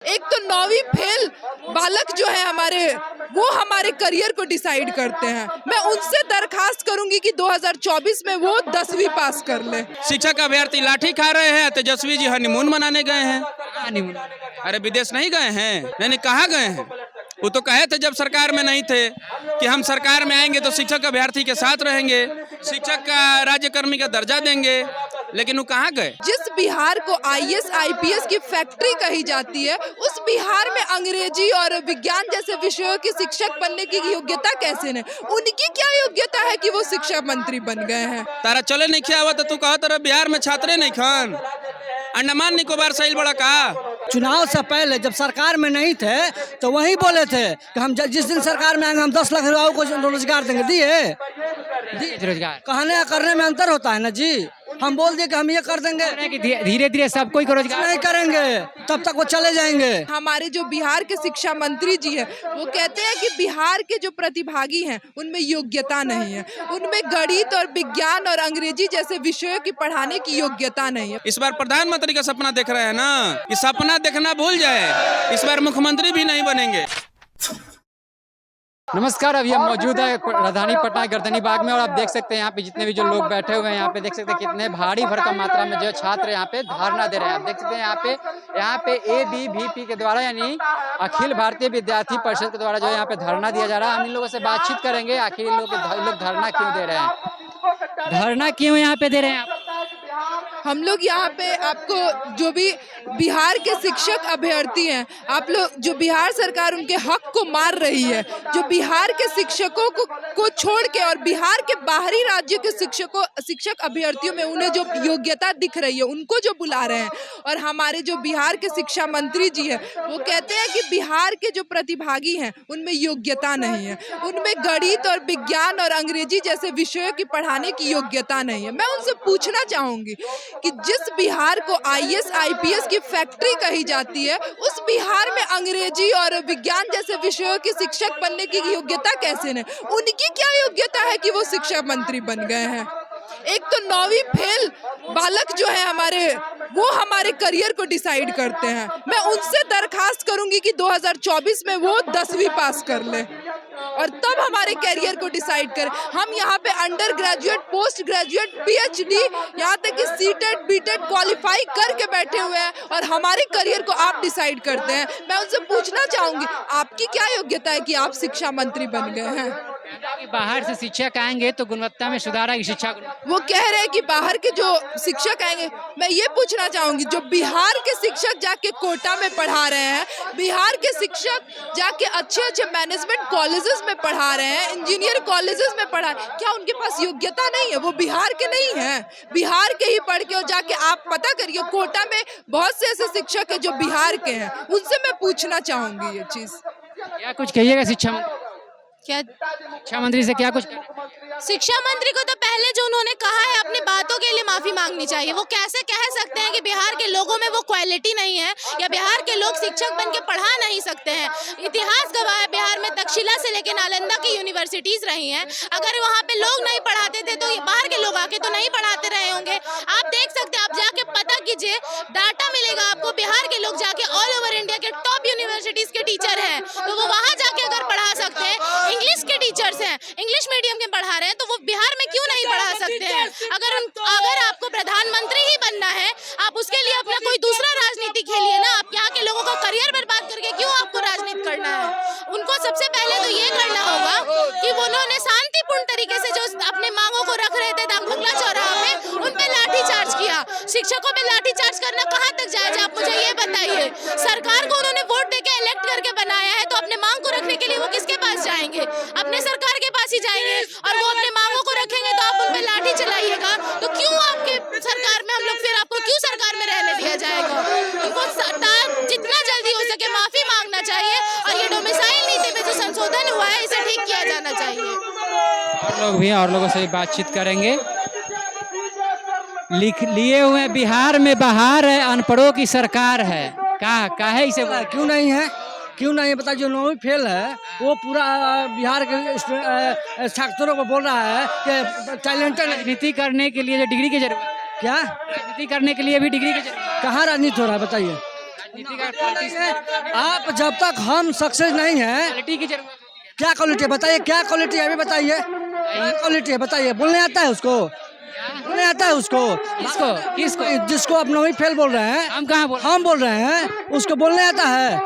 एक तो 9वीं फेल बालक जो है हमारे, वो हमारे करियर को डिसाइड करते हैं। मैं उनसे दरखास्त करूंगी कि 2024 में वो 10वीं पास कर ले। शिक्षक अभ्यर्थी लाठी खा रहे हैं, तेजस्वी जी हनीमून मनाने गए हैं। हनीमून? अरे विदेश नहीं गए हैं? नहीं कहाँ गए हैं? वो तो कहे थे जब सरकार में नहीं थे कि हम सरकार में आएंगे तो शिक्षक अभ्यर्थी के साथ रहेंगे, शिक्षक का राज्यकर्मी का दर्जा देंगे, लेकिन वो कहाँ गए? जिस बिहार को आईएएस आईपीएस की फैक्ट्री कही जाती है, उस बिहार में अंग्रेजी और विज्ञान जैसे विषयों के शिक्षक बनने की योग्यता कैसे नहीं? उनकी क्या योग्यता है कि वो शिक्षा मंत्री बन गए हैं? तारा चले नहीं किया हुआ तो तू कहा तेरा बिहार में छात्रे नहीं खान, अंडमान निकोबार सही बड़ा का। चुनाव से पहले जब सरकार में नहीं थे तो वही बोले थे कि हम जिस दिन सरकार में आएंगे हम 10 लाख युवाओं को रोजगार देंगे। दिए रोजगार? कहने करने में अंतर होता है ना जी। हम बोल दिए कि हम ये कर देंगे कि धीरे धीरे सबको रोजगार नहीं करेंगे तब तक वो चले जाएंगे। हमारे जो बिहार के शिक्षा मंत्री जी है, वो कहते हैं कि बिहार के जो प्रतिभागी हैं उनमें योग्यता नहीं है, उनमें गणित और विज्ञान और अंग्रेजी जैसे विषयों की पढ़ाने की योग्यता नहीं है। इस बार प्रधानमंत्री का सपना देख रहे हैं ना, ये सपना देखना भूल जाए, इस बार मुख्यमंत्री भी नहीं बनेंगे। नमस्कार, अभी हम मौजूद है राजधानी पटना गर्दनी बाग में और आप देख सकते हैं यहाँ पे जितने भी जो लोग बैठे हुए हैं, यहाँ पे देख सकते हैं कितने भारी भरकम मात्रा में जो छात्र यहाँ पे धरना दे रहे हैं। आप देख सकते हैं यहाँ पे ABVP के द्वारा यानी अखिल भारतीय विद्यार्थी परिषद के द्वारा जो है यहाँ पे धरना दिया जा रहा है। हम इन लोगों से बातचीत करेंगे आखिर इन लोग धरना क्यों दे रहे हैं, धरना क्यों यहाँ पे दे रहे हैं। हम लोग यहाँ पे आपको जो भी बिहार के शिक्षक अभ्यर्थी हैं, आप लोग जो बिहार सरकार उनके हक को मार रही है, जो बिहार के शिक्षकों को छोड़ के और बिहार के बाहरी राज्यों के शिक्षक अभ्यर्थियों में उन्हें जो योग्यता दिख रही है उनको जो बुला रहे हैं। और हमारे जो बिहार के शिक्षा मंत्री जी है, वो कहते हैं कि बिहार के जो प्रतिभागी हैं उनमें योग्यता नहीं है, उनमें गणित और विज्ञान और अंग्रेजी जैसे विषयों की पढ़ाने की योग्यता नहीं है। मैं उनसे पूछना चाहूंगी कि जिस बिहार को आईएएस आईपीएस की फैक्ट्री कही जाती है, उस बिहार में अंग्रेजी और विज्ञान जैसे विषयों के शिक्षक बनने की योग्यता कैसे नहीं? उनकी क्या योग्यता है कि वो शिक्षा मंत्री बन गए हैं? एक तो 9वीं फेल बालक जो है हमारे, वो हमारे करियर को डिसाइड करते हैं। मैं उनसे दरखास्त करूंगी कि 2024 में वो 10वीं पास कर ले और तब हमारे करियर को डिसाइड करें। हम यहाँ पे under graduate, post graduate, PhD, यहाँ तक कि सीटेट बीटेट क्वालिफाई करके बैठे हुए हैं और हमारे करियर को आप डिसाइड करते हैं। मैं उनसे पूछना चाहूंगी, आपकी क्या योग्यता है कि आप शिक्षा मंत्री बन गए हैं? कि बाहर से शिक्षक आएंगे तो गुणवत्ता में सुधार आएगी शिक्षा। वो कह रहे हैं कि बाहर के जो शिक्षक आएंगे। मैं ये पूछना चाहूंगी, जो बिहार के शिक्षक जाके कोटा में पढ़ा रहे हैं, बिहार के शिक्षक जाके अच्छे मैनेजमेंट कॉलेजेस में पढ़ा रहे हैं, इंजीनियर कॉलेजेस में पढ़ा, क्या उनके पास योग्यता नहीं है? वो बिहार के नहीं है, बिहार के ही पढ़ के और जाके आप पता करिए कोटा में बहुत से ऐसे शिक्षक है जो बिहार के हैं। उनसे मैं पूछना चाहूंगी ये चीज। क्या कुछ कहिएगा शिक्षा मंत्री? क्या शिक्षा मंत्री से क्या कुछ? शिक्षा मंत्री को तो पहले जो उन्होंने कहा है अपनी बातों के लिए माफी मांगनी चाहिए। वो कैसे कह सकते हैं कि बिहार के लोगों में वो क्वालिटी नहीं है या बिहार के लोग शिक्षक बन के पढ़ा नहीं सकते हैं? इतिहास गवाह है, बिहार में तक्षशिला से लेकर नालंदा की यूनिवर्सिटीज रही हैं। अगर वहाँ पे लोग नहीं पढ़ाते थे तो बाहर के लोग आके तो नहीं पढ़ाते रहे होंगे। आप देख सकते हैं, आप जाके पता कीजिए, डाटा मिलेगा आपको, बिहार के लोग जाके ऑल ओवर इंडिया के टॉप यूनिवर्सिटीज के टीचर हैं, तो वो वहाँ जाके अगर पढ़ा सकते हैं। इंग्लिश के टीचर्स हैं, इंग्लिश मीडियम के पढ़ा रहे हैं, तो वो बिहार में क्यों नहीं पढ़ा सकते हैं? अगर आपको प्रधानमंत्री ही बनना है, आप उसके लिए अपना कोई दूसरा राजनीति खेलिए ना। आप यहाँ के लोगों का करियर बर्बाद करके क्यों आपको राजनीति करना है? उनको सबसे पहले तो ये करना होगा कि उन्होंने शांतिपूर्ण तरीके से जो अपने मांगों को रख रहे थे दागबंगला चौराहा में, उन पे लाठीचार्ज किया। शिक्षकों पे लाठीचार्ज करना कहाँ तक जायज है, आप मुझे ये बताइए। सरकार को उन्होंने वोट देके इलेक्ट करके बनाया है, तो अपने मांग को रखने के लिए वो किसके पास जाएंगे? अपने सरकार के पास ही जाएंगे। और वो अपने मांगों को रखेंगे तो आप उन पे लाठी चलाइएगा, तो क्यों आपके सरकार में हम लोग, फिर आपको क्यों सरकार में रहने दिया जाएगा? उनको जितना जल्दी हो सके माफी मांगना चाहिए और ये डोमिसाइल नीति में जो संशोधन हुआ है इसे ठीक किया जाना चाहिए। और लोग भी और लोगों से बातचीत करेंगे। लिख लिए हुए बिहार में बहार है, अनपढ़ों की सरकार है। का है इसे? क्यों नहीं है? क्यों नहीं पता? जो 9वीं फेल है वो पूरा बिहार के छात्रों को बोल रहा है कि टैलेंटेड। राजनीति करने के लिए जो डिग्री की जरूरत है, क्या राजनीति करने के लिए भी डिग्री की जरूरत है? कहाँ राजनीति हो रहा है बताइए? राजनीति का क्वालिटी आप जब तक हम सक्सेस नहीं हैं, की जरूरत क्या क्वालिटी है बताइए, क्या क्वालिटी है अभी बताइए, क्या क्वालिटी है बताइए, बोलने आता है उसको, बोलने आता है उसको, किसको किसको जिसको आप नवी फेल बोल रहे हैं, हम कहाँ बोल हम बोल रहे हैं, उसको बोलने आता है,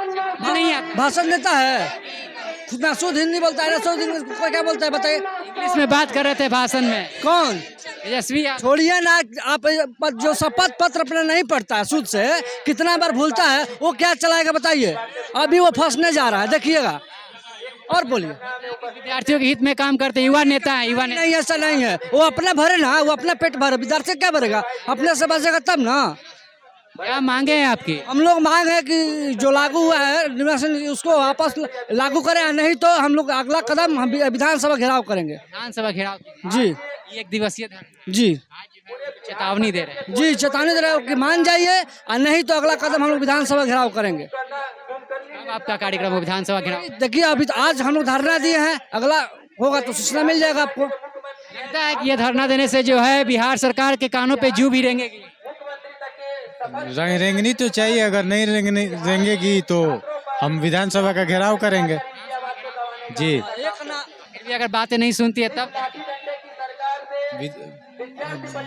नहीं आता भाषण देता है, खुद ना शुद्ध हिंदी बोलता है ना शुद्ध इंग्लिश, कोई क्या बोलता है बताइए, इंग्लिश में बात कर रहे थे भाषण में कौन? तेजस्वी यादव। छोड़िए ना, आप जो शपथ पत्र अपना नहीं पढ़ता है शुद्ध से, कितना बार भूलता है, वो क्या चलाएगा बताइए, अभी वो फंसने जा रहा है देखिएगा, और बोलिए। विद्यार्थियों के हित में काम करते युवा नेता है, युवा नेता नहीं ऐसा नहीं है, वो अपना भरे ना, वो अपना पेट भरे, विद्यार्थी से क्या भरेगा, अपने से बचेगा तब ना। क्या मांगे हैं आपकी? हम लोग मांग है कि जो लागू हुआ है निवासन उसको वापस लागू करें, नहीं तो हम लोग अगला कदम हम विधानसभा घेराव करेंगे। विधानसभा घेराव जी एक दिवसीय धरना जी चेतावनी दे रहे हैं। जी, चेतावनी दे रहे हो कि मान जाइए, और नहीं तो अगला कदम हम लोग विधानसभा घेराव करेंगे। अब आपका कार्यक्रम हो विधानसभा घेराव? देखिए अभी तो आज हम लोग धरना दिए हैं, अगला होगा तो सूचना मिल जाएगा आपको। लगता है कि ये धरना देने से जो है बिहार सरकार के कानों पे जू भी रेंगेगी। रेंगनी तो चाहिए, अगर नहीं रेंगेगी तो हम विधानसभा का घेराव करेंगे। जी, फिर भी अगर बातें नहीं सुनती है तब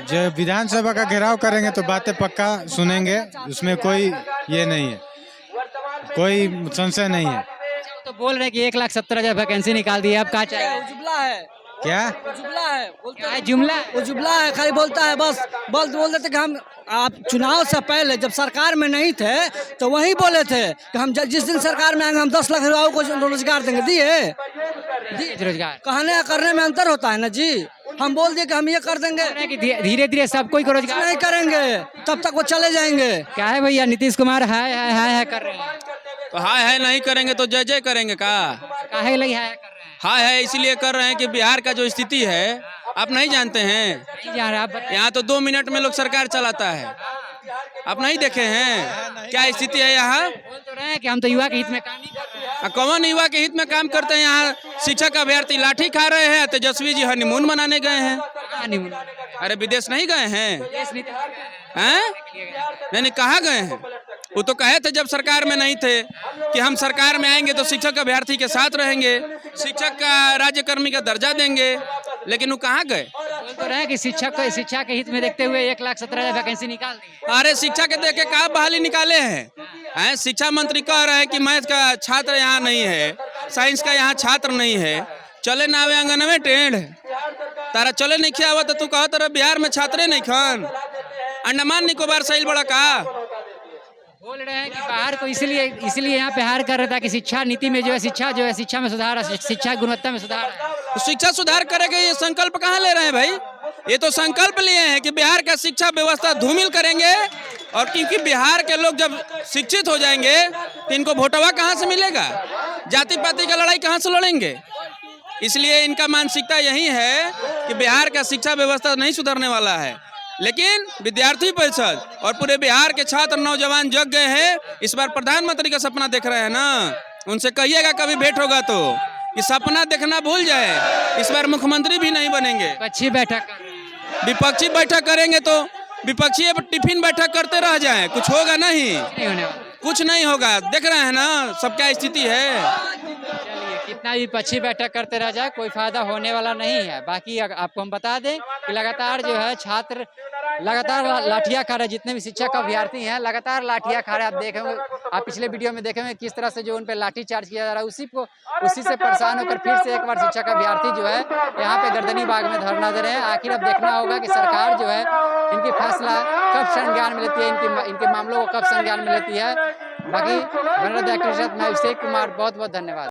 जब विधानसभा का घेराव करेंगे तो बातें पक्का सुनेंगे, उसमें कोई ये नहीं है, कोई संशय नहीं है। तो बोल रहे हैं कि 1,70,000 वैकेंसी निकाल दी है, अब क्या चाहिए? जुमला है, क्या जुमला है, क्या है जुमला? वो जुमला है, खाली बोलता है, बस बोल देते कि हम, आप चुनाव से पहले जब सरकार में नहीं थे तो वही बोले थे कि हम जिस दिन सरकार में आएंगे हम 10 लाख युवाओं को रोजगार देंगे, दिए रोजगार कहने करने में अंतर होता है ना जी। हम बोल दिए कि हम ये कर देंगे, कि धीरे धीरे सबको को रोजगार नहीं करेंगे तब तक वो चले जाएंगे। क्या है भैया, नीतीश कुमार हाय हाय हाय हाय कर रहे हैं, तो हाय हाय नहीं करेंगे तो जय जय करेंगे का? काहे लगी हाय कर रहे हैं? हाय हाय इसलिए कर रहे हैं कि बिहार का जो स्थिति है आप नहीं जानते हैं। नहीं जान रहे आप बताइए। यहाँ तो 2 मिनट में लोग सरकार चलाता है, आप नहीं देखे हैं क्या स्थिति है यहाँ? बोल तो रहे हैं कि हम तो युवा के हित में काम नहीं कर रहे हैं। कौन युवा के हित में काम करते हैं? यहाँ शिक्षक अभ्यर्थी लाठी खा रहे हैं, तेजस्वी जी हनीमून मनाने गए हैं। कहाँ नहीं बोला? अरे विदेश नहीं गए हैं? देश नीति हैं? नहीं कहाँ गए हैं? वो तो कहे थे जब सरकार में नहीं थे कि हम सरकार में आएंगे तो शिक्षक अभ्यर्थी के साथ रहेंगे, शिक्षक का राज्यकर्मी का दर्जा देंगे, लेकिन वो कहाँ गए? बोल तो रहे हैं कि शिक्षा के हित में देखते हुए 1,70,000 वैकेंसी निकाल दी। अरे शिक्षा के देख के कहाँ बहाली निकाले हैं? शिक्षा मंत्री कह रहे हैं कि मैथ का छात्र यहाँ नहीं है, साइंस का यहाँ छात्र नहीं है, चले ना आवे आंगन में टेढ़, तारा चले नहीं खिया हुआ तो तू कहो तेरा बिहार में छात्रे नहीं खान, अंडमान निकोबार सही बड़ा का? बोल रहे हैं कि बाहर को इसलिए यहाँ पे हार कर रहा था कि शिक्षा नीति में जो है शिक्षा में सुधार है, शिक्षा की गुणवत्ता में सुधार है। तो शिक्षा सुधार करेंगे, ये संकल्प कहाँ ले रहे हैं भाई? ये तो संकल्प लिए हैं कि बिहार का शिक्षा व्यवस्था धूमिल करेंगे, और क्योंकि बिहार के लोग जब शिक्षित हो जाएंगे तो इनको वोटवा कहाँ से मिलेगा, जाति पाति का लड़ाई कहाँ से लड़ेंगे? इसलिए इनका मानसिकता यही है कि बिहार का शिक्षा व्यवस्था नहीं सुधरने वाला है। लेकिन विद्यार्थी परिषद और पूरे बिहार के छात्र नौजवान जग गए हैं, इस बार प्रधानमंत्री का सपना देख रहे हैं ना, उनसे कहिएगा कभी भेंट होगा तो कि सपना देखना भूल जाए, इस बार मुख्यमंत्री भी नहीं बनेंगे। अच्छी बैठक कर रहे हैं। विपक्षी बैठक करेंगे तो विपक्षी टिफिन बैठक करते रह जाएं, कुछ होगा नहीं, नहीं होने वाला। कुछ नहीं होगा। देख रहे हैं ना सब क्या स्थिति है। चलिए, कितना भी पक्षी बैठक करते रह जाए कोई फायदा होने वाला नहीं है। बाकी आपको हम बता दें कि लगातार जो है छात्र लगातार लाठियां खा रहे, जितने भी शिक्षक अभ्यर्थी हैं लगातार लाठियां खा रहे। आप देखेंगे, आप पिछले वीडियो में देखेंगे किस तरह से जो उन पर लाठी चार्ज किया जा रहा है, उसी से परेशान होकर फिर से एक बार शिक्षक अभ्यर्थी जो है यहाँ पे गर्दनी बाग में धरना दे रहे हैं। आखिर अब देखना होगा कि सरकार जो है इनकी फैसला कब संज्ञान में लेती है, इनके मामलों को कब संज्ञान में लेती है। बाकी मैं अभिषेक कुमार, बहुत बहुत धन्यवाद।